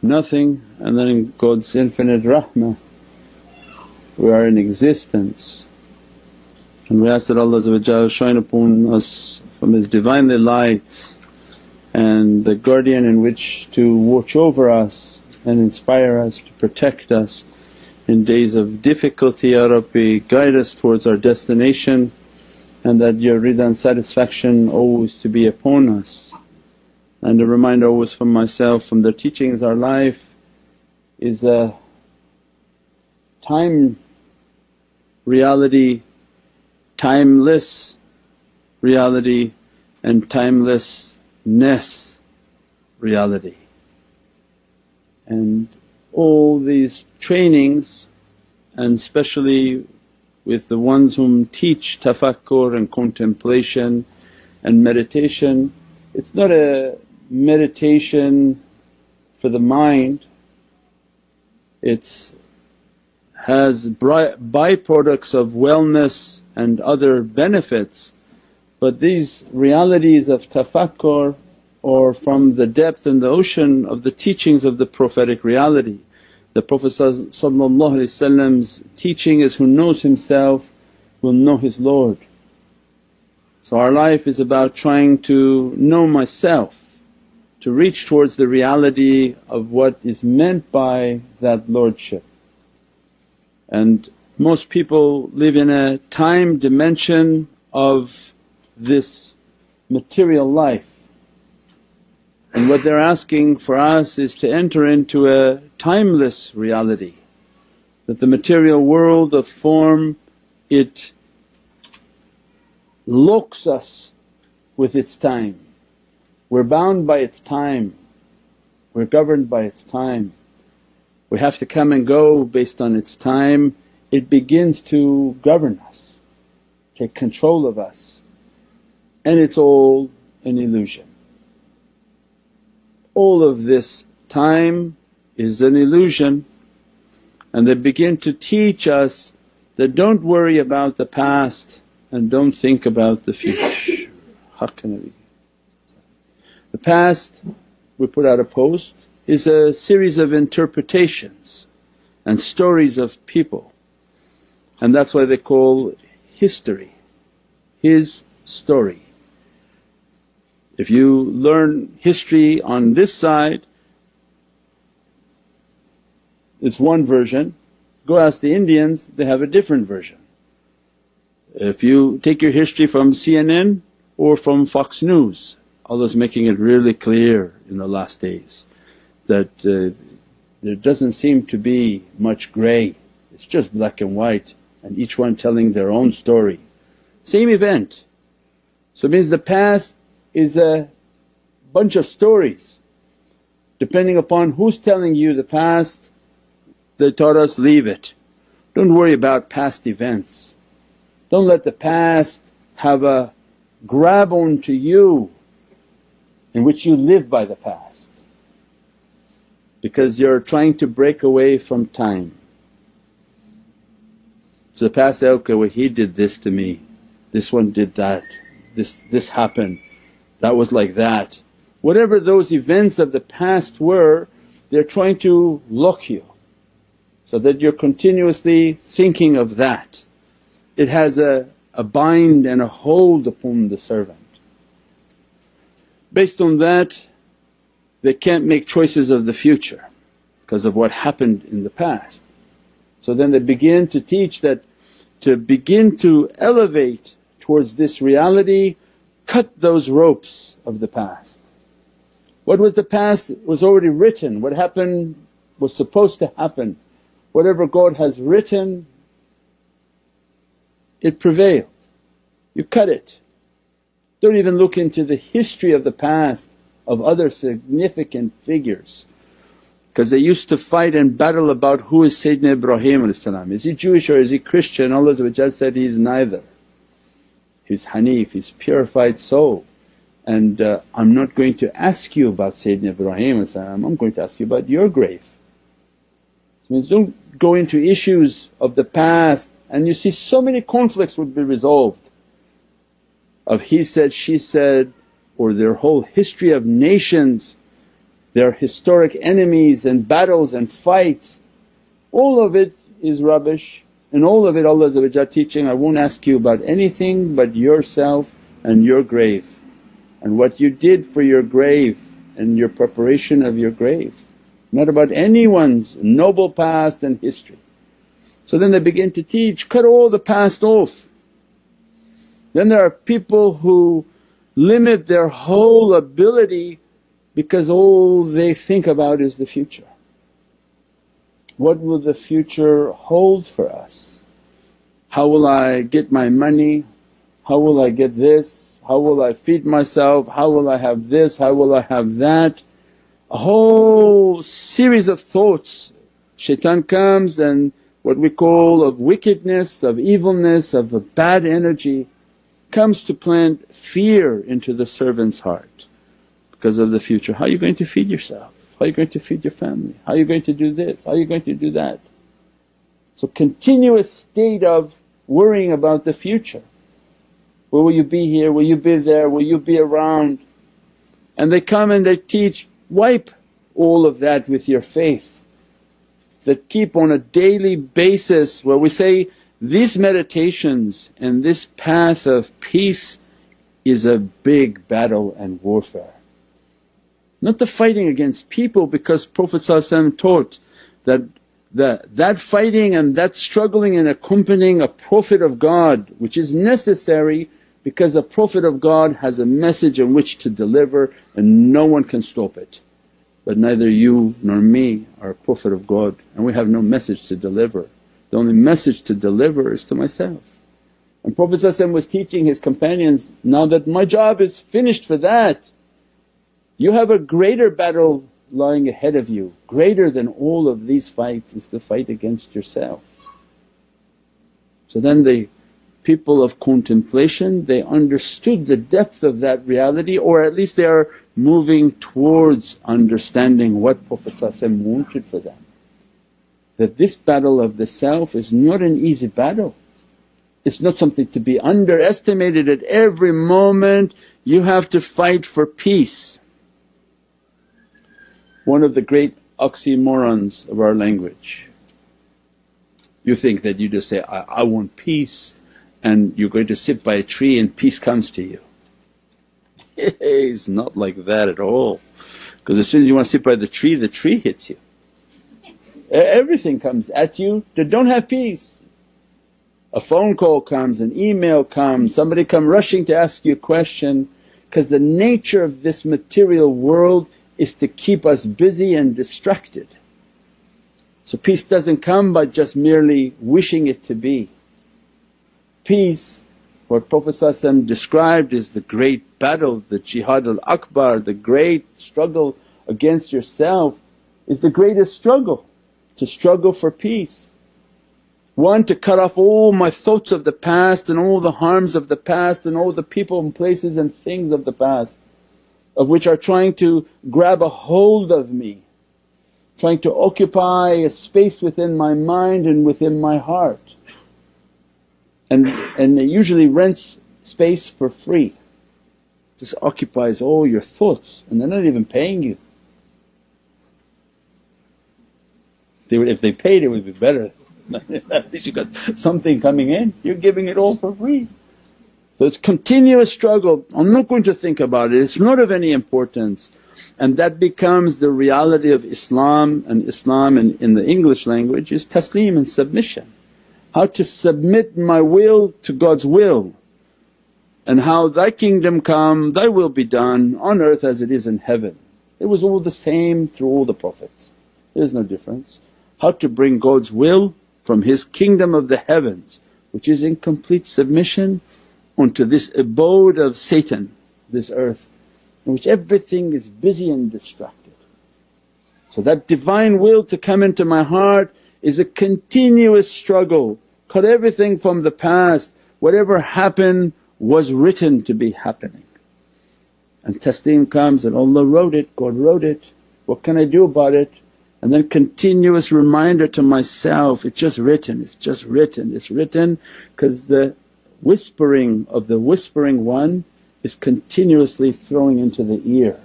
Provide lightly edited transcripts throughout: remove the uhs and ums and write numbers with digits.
nothing, and then in God's infinite rahmah we are in existence. And we ask that Allah shine upon us from His Divinely lights and the guardian in which to watch over us and inspire us, to protect us in days of difficulty. Ya Rabbi, guide us towards our destination, and that Your rida and satisfaction always to be upon us. And a reminder always from myself, from the teachings, our life is a time reality, timeless reality and timelessness reality. And all these trainings, and especially with the ones whom teach tafakkur and contemplation and meditation, it's not a meditation for the mind, it has byproducts of wellness and other benefits. But these realities of tafakkur or from the depth and the ocean of the teachings of the prophetic reality. The Prophet's teaching is, who knows himself will know his Lord. So our life is about trying to know myself, to reach towards the reality of what is meant by that Lordship. And most people live in a time dimension of this material life, and what they're asking for us is to enter into a timeless reality, that the material world of form, it locks us with its time. We're bound by its time, we're governed by its time. We have to come and go based on its time. It begins to govern us, take control of us, and it's all an illusion. All of this time is an illusion, and they begin to teach us that don't worry about the past and don't think about the future. The past, we put out a post, is a series of interpretations and stories of people, and that's why they call history his story. If you learn history on this side, it's one version. Go ask the Indians, they have a different version. If you take your history from CNN or from Fox News, Allah's making it really clear in the last days that there doesn't seem to be much grey, it's just black and white, and each one telling their own story. Same event. So it means the past is a bunch of stories. Depending upon who's telling you the past, they taught us, leave it. Don't worry about past events. Don't let the past have a grab onto you in which you live by the past, because you're trying to break away from time. So the past say, okay, well he did this to me, this one did that, this happened, that was like that. Whatever those events of the past were, they're trying to lock you so that you're continuously thinking of that. It has a bind and a hold upon the servant. Based on that, they can't make choices of the future because of what happened in the past. So then they begin to teach that to begin to elevate towards this reality, cut those ropes of the past. What was the past was already written, what happened was supposed to happen. Whatever God has written, it prevailed. You cut it. Don't even look into the history of the past of other significant figures, because they used to fight and battle about who is Sayyidina Ibrahim. Is he Jewish or is he Christian? Allah said, he is neither. He's Hanif, he's purified soul. And I'm not going to ask you about Sayyidina Ibrahim, I'm going to ask you about your grave. So it means don't go into issues of the past, and you see so many conflicts would be resolved of he said, she said, or their whole history of nations There are historic enemies and battles and fights. All of it is rubbish, and all of it Allah's teaching, I won't ask you about anything but yourself and your grave and what you did for your grave and your preparation of your grave, not about anyone's noble past and history. So then they begin to teach, cut all the past off. Then there are people who limit their whole ability because all they think about is the future. What will the future hold for us? How will I get my money? How will I get this? How will I feed myself? How will I have this? How will I have that? A whole series of thoughts. Shaitan comes and what we call of wickedness, of evilness, of a bad energy comes to plant fear into the servant's heart because of the future. How are you going to feed yourself? How are you going to feed your family? How are you going to do this? How are you going to do that? So continuous state of worrying about the future. Where will you be here? Will you be there? Will you be around? And they come and they teach, wipe all of that with your faith. That keep on a daily basis where we say, these meditations and this path of peace is a big battle and warfare. Not the fighting against people, because Prophet taught that that fighting and that struggling and accompanying a Prophet of God, which is necessary because a Prophet of God has a message in which to deliver and no one can stop it. But neither you nor me are a Prophet of God and we have no message to deliver. The only message to deliver is to myself. And Prophet was teaching his companions, now that my job is finished for that, you have a greater battle lying ahead of you. Greater than all of these fights is the fight against yourself. So then the people of contemplation, they understood the depth of that reality, or at least they are moving towards understanding what Prophet wanted for them. That this battle of the self is not an easy battle. It's not something to be underestimated. At every moment you have to fight for peace. One of the great oxymorons of our language. You think that you just say, I want peace, and you're going to sit by a tree and peace comes to you. It's not like that at all, because as soon as you want to sit by the tree hits you. Everything comes at you that don't have peace. A phone call comes, an email comes, somebody come rushing to ask you a question, because the nature of this material world is to keep us busy and distracted. So peace doesn't come by just merely wishing it to be. Peace, what Prophet described, is the great battle, the jihad al-akbar, the great struggle against yourself is the greatest struggle, to struggle for peace. One, to cut off all my thoughts of the past and all the harms of the past and all the people and places and things of the past, of which are trying to grab a hold of me, trying to occupy a space within my mind and within my heart. And it usually rents space for free, just occupies all your thoughts and they're not even paying you. If they paid it would be better. At least you got something coming in, you're giving it all for free. So it's continuous struggle, I'm not going to think about it, it's not of any importance. And that becomes the reality of Islam, and Islam in the English language is taslim and submission. How to submit my will to God's will, and how Thy kingdom come, Thy will be done on earth as it is in heaven. It was all the same through all the Prophets, there's no difference. How to bring God's will from His kingdom of the heavens, which is in complete submission, onto this abode of Satan, this earth, in which everything is busy and distracted. So that Divine will to come into my heart is a continuous struggle. Cut everything from the past, whatever happened was written to be happening. And taslim comes and Allah wrote it, God wrote it, what can I do about it? And then continuous reminder to myself, it's just written, it's just written, it's written, because the whispering of the whispering one is continuously throwing into the ear,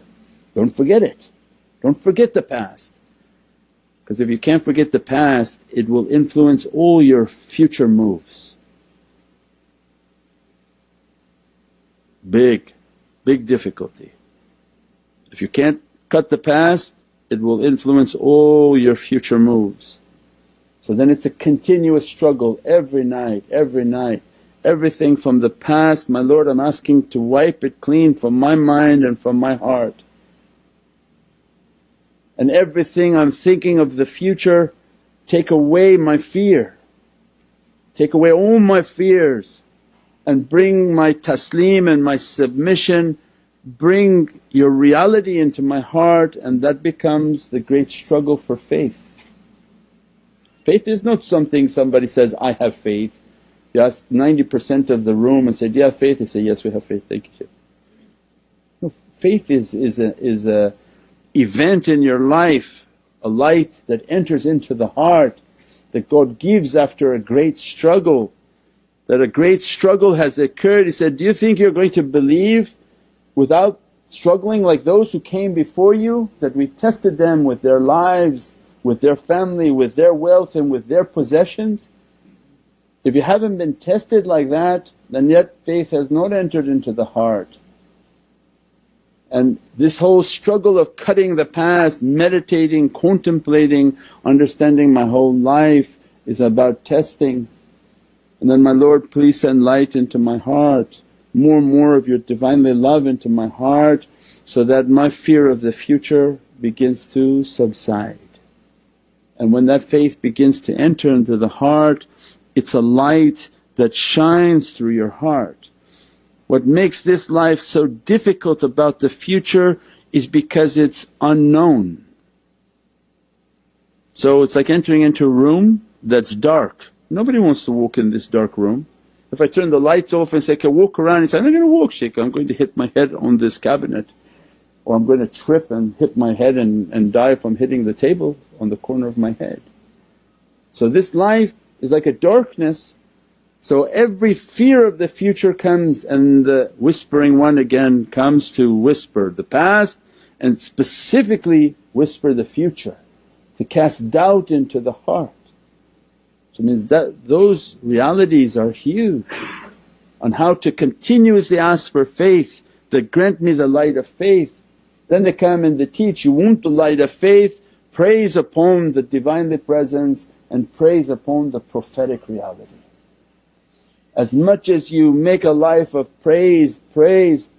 don't forget it. Don't forget the past, because if you can't forget the past it will influence all your future moves. Big difficulty. If you can't cut the past it will influence all your future moves. So then it's a continuous struggle every night, everything from the past, my Lord, I'm asking to wipe it clean from my mind and from my heart. And everything I'm thinking of the future, take away my fear, take away all my fears and bring my taslim and my submission, bring your reality into my heart, and that becomes the great struggle for faith. Faith is not something somebody says, I have faith. You ask 90% of the room and say, do you have faith? They say, yes we have faith, thank you. No, faith is a event in your life, a light that enters into the heart that God gives after a great struggle. That a great struggle has occurred. He said, do you think you're going to believe without struggling like those who came before you? That we tested them with their lives, with their family, with their wealth and with their possessions. If you haven't been tested like that then yet faith has not entered into the heart. And this whole struggle of cutting the past, meditating, contemplating, understanding my whole life is about testing. And then, my Lord, please send light into my heart, more and more of your Divinely love into my heart, so that my fear of the future begins to subside. And when that faith begins to enter into the heart, it's a light that shines through your heart. What makes this life so difficult about the future is because it's unknown. So it's like entering into a room that's dark. Nobody wants to walk in this dark room. If I turn the lights off and say, okay, walk around, he says, I'm not going to walk, Shaykh, I'm going to hit my head on this cabinet, or I'm going to trip and hit my head and die from hitting the table on the corner of my head. So this life is like a darkness. So every fear of the future comes, and the whispering one again comes to whisper the past and specifically whisper the future, to cast doubt into the heart. So it means that those realities are huge on how to continuously ask for faith, that grant me the light of faith. Then they come and they teach, you want the light of faith, praise upon the Divinely Presence and praise upon the prophetic reality. As much as you make a life of praise, hamdulillah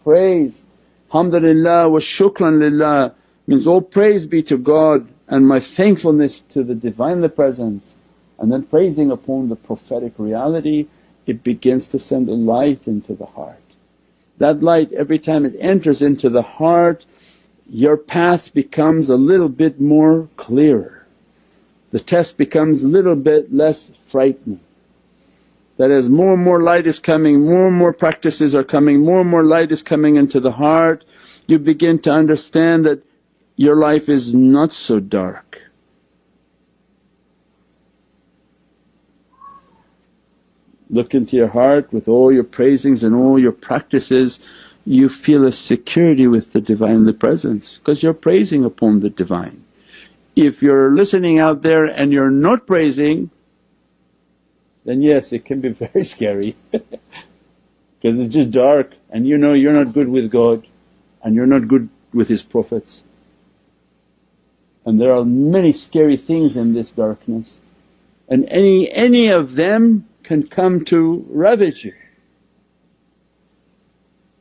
wa shukran lillah, means all praise be to God and my thankfulness to the Divinely Presence, and then praising upon the prophetic reality, it begins to send a light into the heart. That light, every time it enters into the heart, your path becomes a little bit more clearer. The test becomes a little bit less frightening. That as more and more light is coming, more and more practices are coming, more and more light is coming into the heart, you begin to understand that your life is not so dark. Look into your heart with all your praisings and all your practices, you feel a security with the Divinely Presence because you're praising upon the Divine. If you're listening out there and you're not praising, then yes, it can be very scary because it's just dark and you know you're not good with God and you're not good with His Prophets. And there are many scary things in this darkness, and any of them can come to ravage you.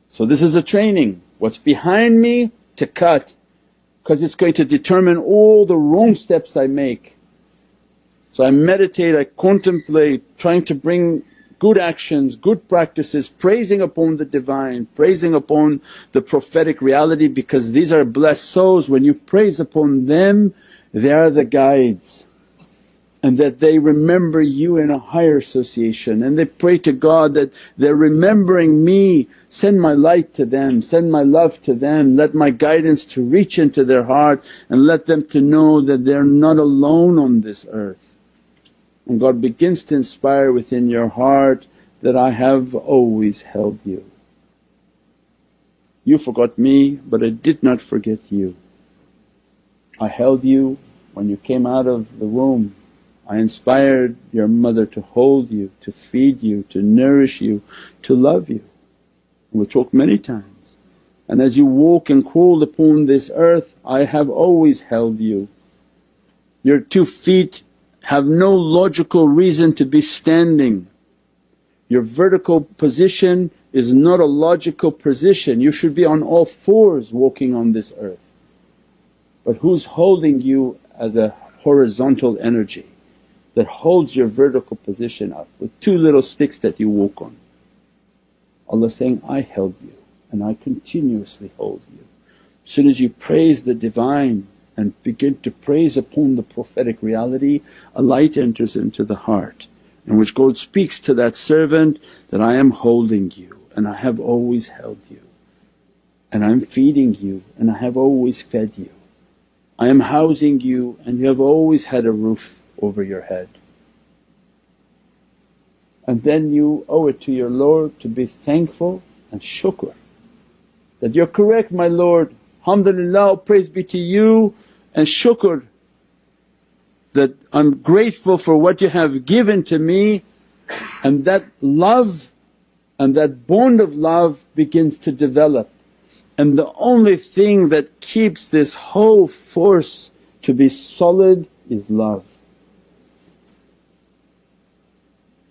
So this is a training, what's behind me to cut, because it's going to determine all the wrong steps I make. So I meditate, I contemplate, trying to bring good actions, good practices, praising upon the Divine, praising upon the prophetic reality, because these are blessed souls. When you praise upon them, they are the guides, and that they remember you in a higher association, and they pray to God that they're remembering me, send my light to them, send my love to them, let my guidance to reach into their heart and let them to know that they're not alone on this earth. And God begins to inspire within your heart that I have always held you. You forgot me but I did not forget you. I held you when you came out of the womb. I inspired your mother to hold you, to feed you, to nourish you, to love you. We'll talk many times. And as you walk and crawl upon this earth, I have always held you. Your 2 feet have no logical reason to be standing. Your vertical position is not a logical position, you should be on all fours walking on this earth. But who's holding you as a horizontal energy that holds your vertical position up with 2 little sticks that you walk on? Allah saying, I held you and I continuously hold you. As soon as you praise the Divine and begin to praise upon the prophetic reality, a light enters into the heart in which God speaks to that servant that, I am holding you and I have always held you, and I am feeding you and I have always fed you. I am housing you and you have always had a roof over your head. And then you owe it to your Lord to be thankful and shukr that, you're correct my Lord, alhamdulillah, praise be to you, and shukr that I'm grateful for what you have given to me. And that love and that bond of love begins to develop. And the only thing that keeps this whole force to be solid is love.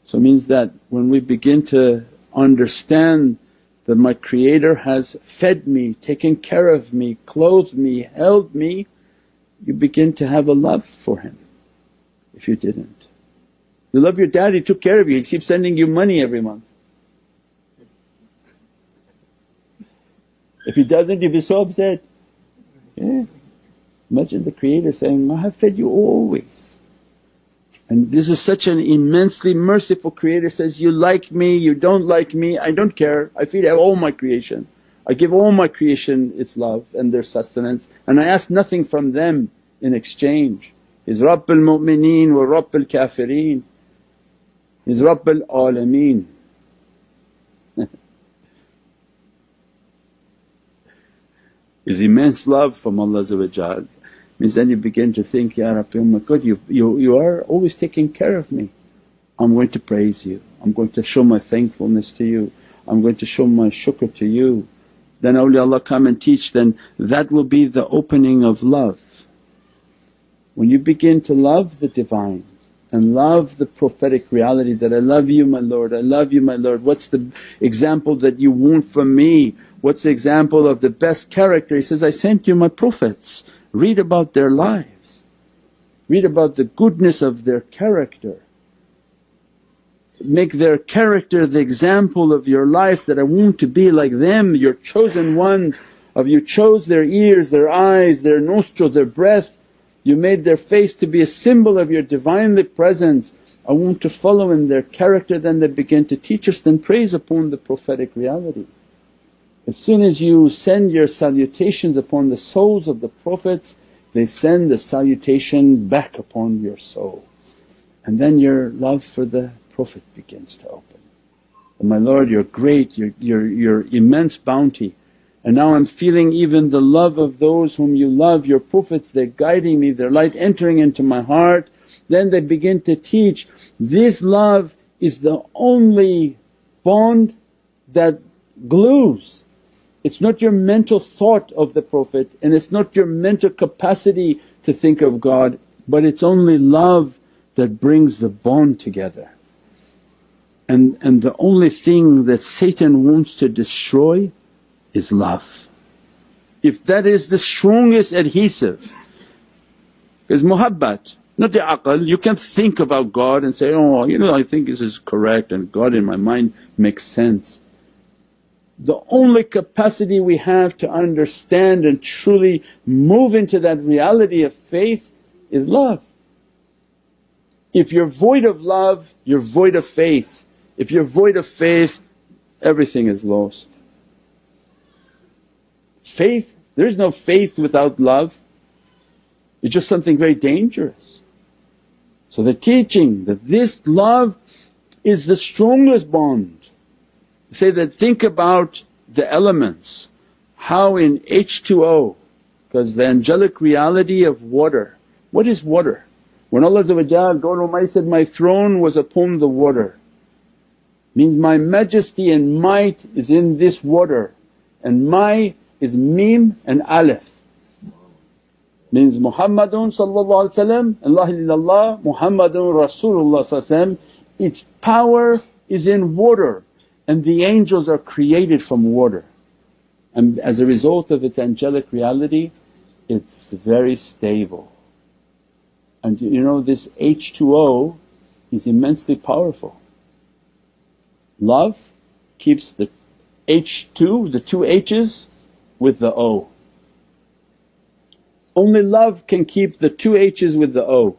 So it means that when we begin to understand that my Creator has fed me, taken care of me, clothed me, held me, you begin to have a love for Him. If you didn't, you love your dad, he took care of you, he keeps sending you money every month. If he doesn't, you'd be so upset. Yeah. Imagine the Creator saying, I have fed you always. And this is such an immensely merciful Creator, says, you like me, you don't like me, I don't care, I feed all my creation. I give all my creation its love and their sustenance, and I ask nothing from them in exchange. He's Rabbul Mu'mineen wa Rabbul Kafireen, He's Rabbul Alameen. Is immense love from Allah means then you begin to think, Ya Rabbi, oh my God, you are always taking care of me. I'm going to praise you, I'm going to show my thankfulness to you, I'm going to show my shukr to you. Then awliyaullah come and teach, then that will be the opening of love. When you begin to love the Divine and love the prophetic reality that, I love you my Lord, I love you my Lord, what's the example that you want from me? What's the example of the best character? He says, I sent you my prophets, read about their lives, read about the goodness of their character. Make their character the example of your life, that I want to be like them, your chosen ones. Of you chose their ears, their eyes, their nostrils, their breath. You made their face to be a symbol of your Divinely presence. I want to follow in their character. Then they begin to teach us, then praise upon the prophetic reality. As soon as you send your salutations upon the souls of the Prophets, they send the salutation back upon your soul. And then your love for the Prophet begins to open. And my Lord, you're great, your immense bounty. And now I'm feeling even the love of those whom you love, your Prophets, they're guiding me, their light entering into my heart. Then they begin to teach, this love is the only bond that glues. It's not your mental thought of the Prophet and it's not your mental capacity to think of God, but it's only love that brings the bond together. And the only thing that Satan wants to destroy is love. If that is the strongest adhesive, is muhabbat, not the aql. You can think about God and say, oh I think this is correct and God in my mind makes sense. The only capacity we have to understand and truly move into that reality of faith is love. If you're void of love, you're void of faith. If you're void of faith, everything is lost. Faith, there's no faith without love, it's just something very dangerous. So the teaching that this love is the strongest bond. Say that, think about the elements, how in H2O Because the angelic reality of water, what is water? When Allah God Almighty said, "My throne was upon the water," means my majesty and might is in this water, and my is mim and alif. Means Muhammadun and La ilaha illallah Muhammadun Rasulullah, its power is in water, and the angels are created from water. And as a result of its angelic reality, it's very stable. And you know, this H2O is immensely powerful. Love keeps the H2, the two H's with the O. Only love can keep the two H's with the O.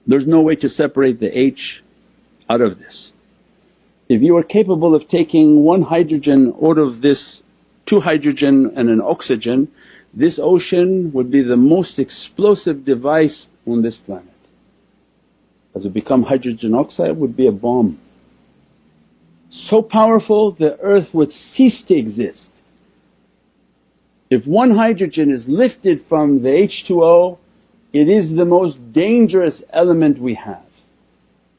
There's no way to separate the H out of this. If you are capable of taking one hydrogen out of this, two hydrogen and an oxygen, this ocean would be the most explosive device on this planet. As it become hydrogen oxide, would be a bomb. So powerful the earth would cease to exist. If one hydrogen is lifted from the H2O, it is the most dangerous element we have.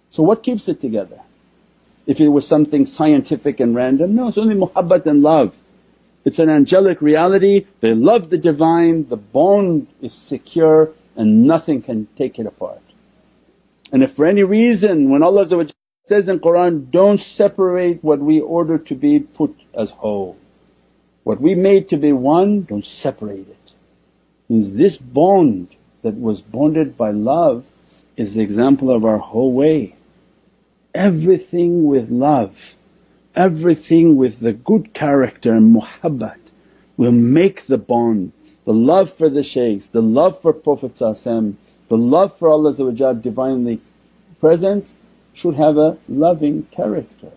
So what keeps it together? If it was something scientific and random, no, it's only muhabbat and love. It's an angelic reality, they love the Divine, the bond is secure and nothing can take it apart. And if for any reason when Allah says in Qur'an, don't separate what we order to be put as whole. What we made to be one, don't separate it. Means this bond that was bonded by love is the example of our whole way. Everything with love, everything with the good character and muhabbat will make the bond. The love for the shaykhs, the love for Prophet, the love for Allah's Divinely Presence should have a loving character.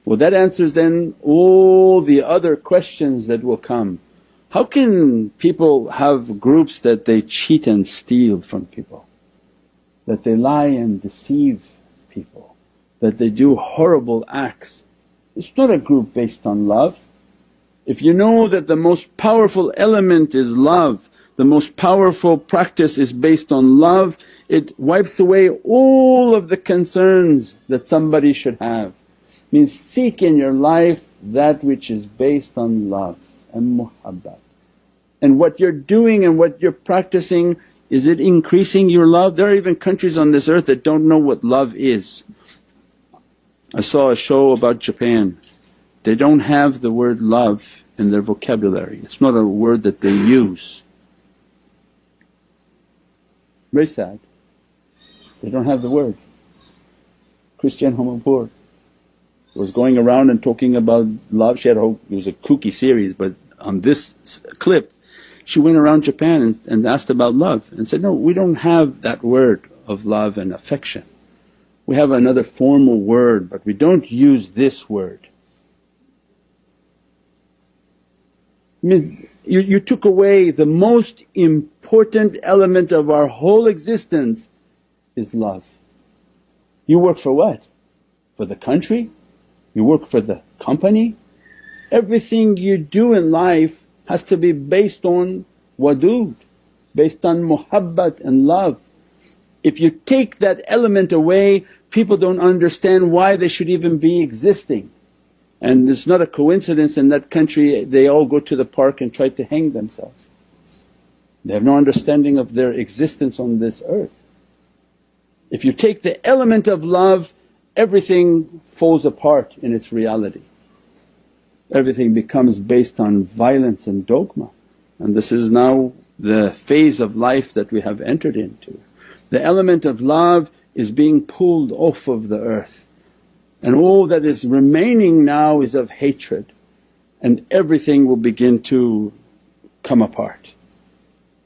Well, that answers then all the other questions that will come. How can people have groups that they cheat and steal from people, that they lie and deceive people, that they do horrible acts? It's not a group based on love. If you know that the most powerful element is love, the most powerful practice is based on love, it wipes away all of the concerns that somebody should have. Means seek in your life that which is based on love and muhabbat. And what you're doing and what you're practicing, is it increasing your love? There are even countries on this earth that don't know what love is. I saw a show about Japan. They don't have the word love in their vocabulary, it's not a word that they use. Very sad, they don't have the word. Christian Homopur was going around and talking about love. She had it was a kooky series, but on this clip she went around Japan and asked about love and said, no, we don't have that word of love and affection. We have another formal word but we don't use this word. I mean, you took away the most important element of our whole existence is love. You work for what? For the country? You work for the company? Everything you do in life has to be based on wadood, based on muhabbat and love. If you take that element away, people don't understand why they should even be existing. And it's not a coincidence in that country they all go to the park and try to hang themselves. They have no understanding of their existence on this earth. If you take the element of love, everything falls apart in its reality. Everything becomes based on violence and dogma, and this is now the phase of life that we have entered into. The element of love is being pulled off of the earth, and all that is remaining now is of hatred, and everything will begin to come apart.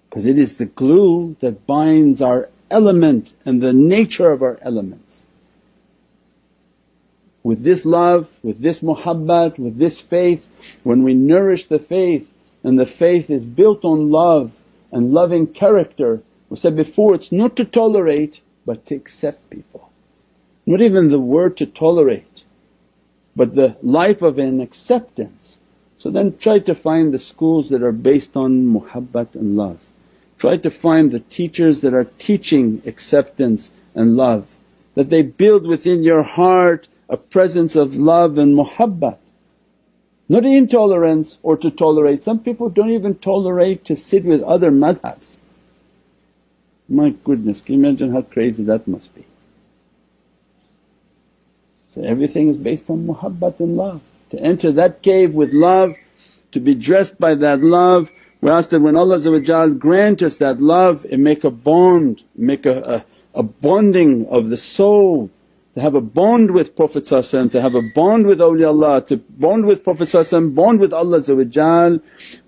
Because it is the glue that binds our element and the nature of our elements. With this love, with this muhabbat, with this faith, when we nourish the faith and the faith is built on love and loving character, we said before, it's not to tolerate but to accept people. Not even the word to tolerate but the life of an acceptance. So then try to find the schools that are based on muhabbat and love. Try to find the teachers that are teaching acceptance and love, that they build within your heart a presence of love and muhabbat. Not intolerance or to tolerate. Some people don't even tolerate to sit with other madhabs. My goodness, can you imagine how crazy that must be? So everything is based on muhabbat and love. To enter that cave with love, to be dressed by that love. We ask that when Allah grant us that love, it make a bond, make a bonding of the soul, to have a bond with Prophet to have a bond with awliyaullah, to bond with Prophet bond with Allah.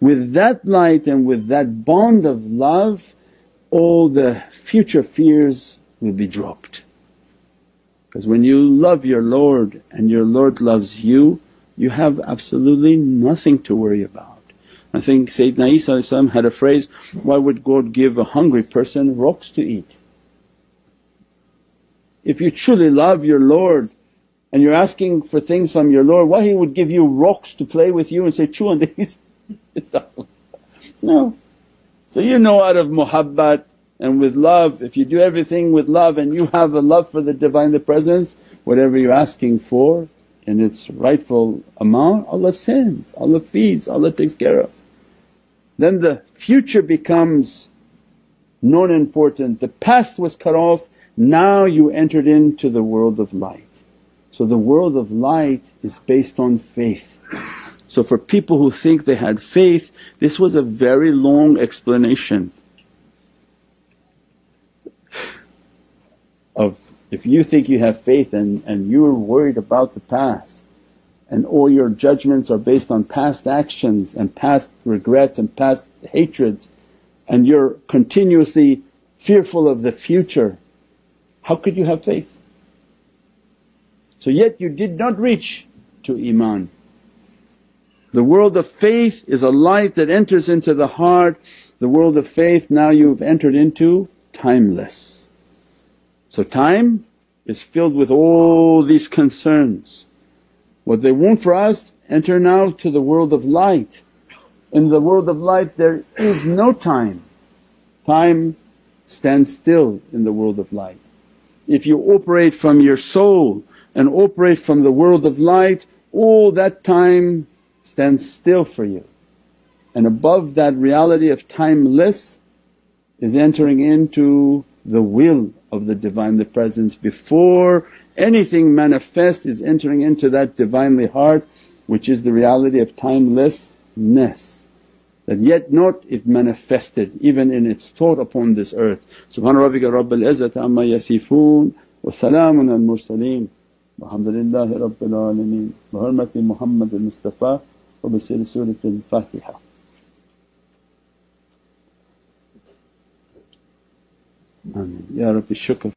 With that light and with that bond of love, all the future fears will be dropped. Because when you love your Lord and your Lord loves you, you have absolutely nothing to worry about. I think Sayyidina Isa had a phrase, why would God give a hungry person rocks to eat? If you truly love your Lord and you're asking for things from your Lord, why He would give you rocks to play with you and say, chew on these? No. So you know out of muhabbat and with love, if you do everything with love and you have a love for the Divinely Presence, whatever you're asking for in its rightful amount, Allah sends, Allah feeds, Allah takes care of. Then the future becomes non-important. The past was cut off, now you entered into the world of light. So the world of light is based on faith. So for people who think they had faith, this was a very long explanation of if you think you have faith and you're worried about the past and all your judgments are based on past actions and past regrets and past hatreds, and you're continuously fearful of the future, how could you have faith? So yet you did not reach to Iman. The world of faith is a light that enters into the heart. The world of faith now you've entered into timeless. So time is filled with all these concerns. What they want for us, enter now to the world of light. In the world of light there is no time. Time stands still in the world of light. If you operate from your soul and operate from the world of light, all that time stands still for you. And above that reality of timeless is entering into the will of the Divinely Presence. Before anything manifests is entering into that Divinely Heart, which is the reality of timelessness, that yet not it manifested even in its thought upon this earth. Subhana rabbika rabbil izzati amma yasifoon wa salaamun al mursaleen walhamdulillahi rabbil alameen bi hurmati Muhammad al-Mustafa wa bi sirri Surat al-Fatiha. Ameen. Ya Rabbi shukr.